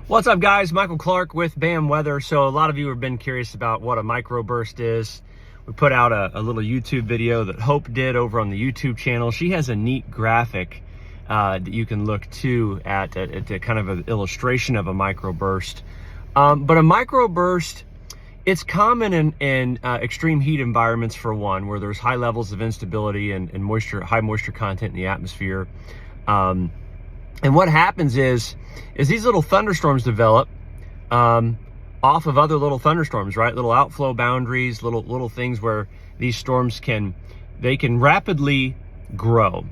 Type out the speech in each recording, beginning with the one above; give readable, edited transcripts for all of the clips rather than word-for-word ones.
What's up, guys? Michael Clark with BAM Weather. So a lot of you have been curious about what a microburst is. We put out a little YouTube video that Hope did over on the YouTube channel. She has a neat graphic that you can look to at kind of an illustration of a microburst. But a microburst, it's common in extreme heat environments, for one, where there's high levels of instability and high moisture content in the atmosphere. And what happens is these little thunderstorms develop off of other little thunderstorms, right? Little outflow boundaries, little things where these storms can rapidly grow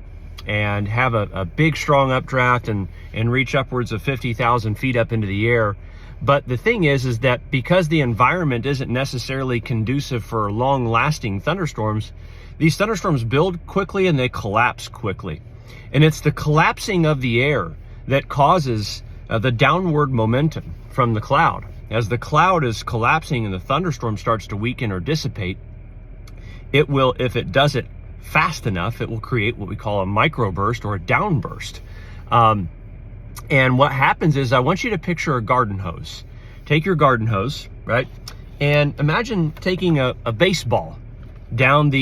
and have a big, strong updraft and reach upwards of 50,000 feet up into the air. But the thing is that because the environment isn't necessarily conducive for long-lasting thunderstorms, these thunderstorms build quickly and they collapse quickly. And it's the collapsing of the air that causes the downward momentum from the cloud. As the cloud is collapsing and the thunderstorm starts to weaken or dissipate, it will, if it does it fast enough, it will create what we call a microburst or a downburst. And what happens is, I want you to picture a garden hose. Take your garden hose, right? And imagine taking a baseball down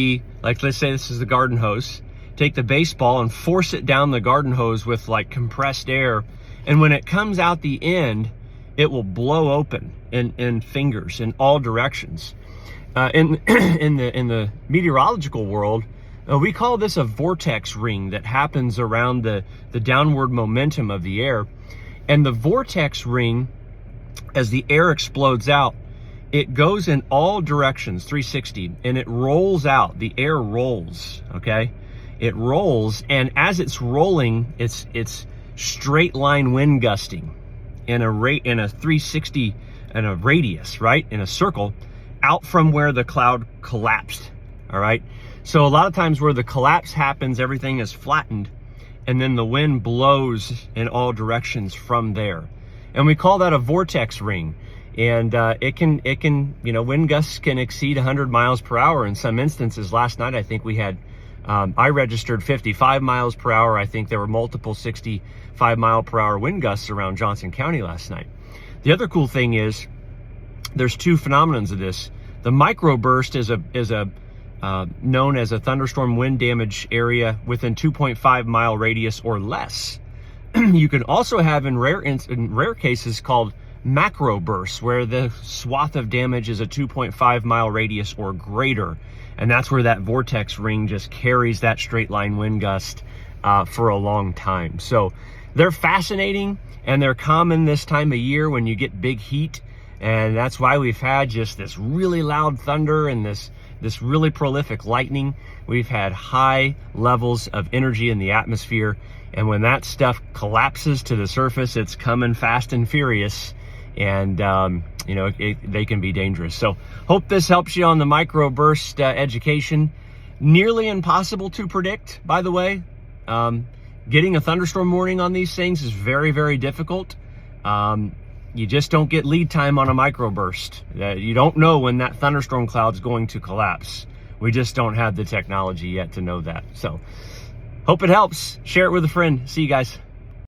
like, let's say this is the garden hose. Take the baseball and force it down the garden hose with like compressed air. And when it comes out the end, it will blow open in fingers in all directions. In the meteorological world, we call this a vortex ring that happens around the downward momentum of the air. And the vortex ring, as the air explodes out, it goes in all directions, 360, and it rolls out. The air rolls, okay? It rolls, and as it's rolling, it's straight line wind gusting in a 360 in a radius, right? In a circle out from where the cloud collapsed. All right. So a lot of times where the collapse happens, everything is flattened, and then the wind blows in all directions from there. And we call that a vortex ring. And it can, wind gusts can exceed 100 miles per hour in some instances. Last night, I think we had, I registered 55 miles per hour. I think there were multiple 65 mile per hour wind gusts around Johnson County last night. The other cool thing is there's two phenomenons of this. The microburst is known as a thunderstorm wind damage area within 2.5 mile radius or less. You can also have in rare cases called macrobursts, where the swath of damage is a 2.5 mile radius or greater. And that's where that vortex ring just carries that straight line wind gust for a long time. So they're fascinating, and they're common this time of year when you get big heat. And that's why we've had just this really loud thunder and this really prolific lightning. We've had high levels of energy in the atmosphere. And when that stuff collapses to the surface, it's coming fast and furious. And, they can be dangerous. So hope this helps you on the microburst education. Nearly impossible to predict, by the way. Getting a thunderstorm warning on these things is very, very difficult. You just don't get lead time on a microburst. You don't know when that thunderstorm cloud's going to collapse. We just don't have the technology yet to know that. So hope it helps. Share it with a friend. See you guys.